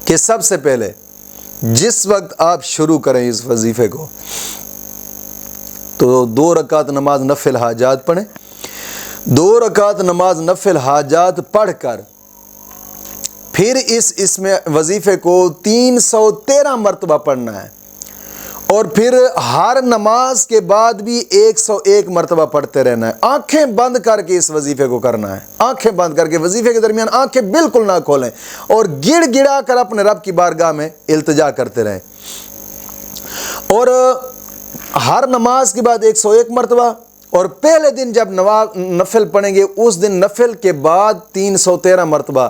کہ سب سے پہلے جس وقت آپ شروع کریں اس وظیفے کو تو 2 رکعت نماز نفل حاجات پڑھیں. 2 رکعت نماز نفل حاجات پڑھ کر پھر اس میں وظیفے کو 313 مرتبہ پڑھنا ہے، اور پھر ہر نماز کے بعد بھی 101 مرتبہ پڑھتے رہنا ہے. آنکھیں بند کر کے اس وظیفے کو کرنا ہے. آنکھیں بند کر کے وظیفے کے درمیان آنکھیں بالکل نہ کھولیں، اور گڑ گڑا کر اپنے رب کی بارگاہ میں التجا کرتے رہیں. اور ہر نماز کے بعد 101 مرتبہ، اور پہلے دن جب نفل پڑھیں گے اس دن نفل کے بعد 313 مرتبہ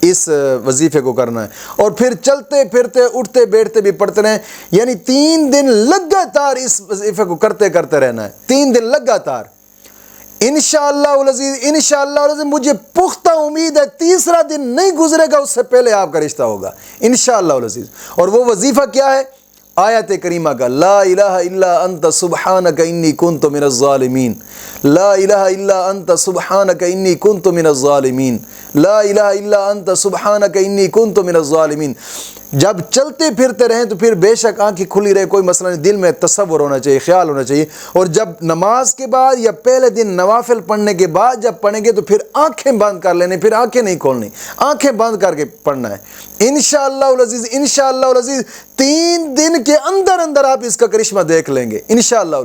اس وظیفے کو کرنا ہے. اور پھر چلتے پھرتے اٹھتے بیٹھتے بھی پڑھتے رہیں، یعنی 3 دن لگاتار اس وظیفے کو کرتے رہنا ہے. 3 دن لگاتار. انشاءاللہ العزیز، انشاءاللہ العزیز مجھے پختہ امید ہے تیسرا دن نہیں گزرے گا اس سے پہلے آپ کا رشتہ ہوگا انشاءاللہ العزیز. اور وہ وظیفہ کیا ہے؟ آیت کریمہ کا لا الہ الا انت سبحانک انی کنت من الظالمین. لا الہ الا انت سبحانک انی کنت من الظالمین. لا الہ الا انت سبحانک انی کنت من الظالمین. جب چلتے پھرتے رہیں تو پھر بے شک آنکھیں کھلی رہے، کوئی مسئلہ نہیں، دل میں تصور ہونا چاہیے، خیال ہونا چاہیے. اور جب نماز کے بعد یا پہلے دن نوافل پڑھنے کے بعد جب پڑھیں گے تو پھر آنکھیں بند کر لینے، پھر آنکھیں نہیں کھولنی، آنکھیں بند کر کے پڑھنا ہے. انشاءاللہ العزیز، انشاءاللہ العزیز 3 دن کے اندر آپ اس کا کرشمہ دیکھ لیں گے انشاءاللہ.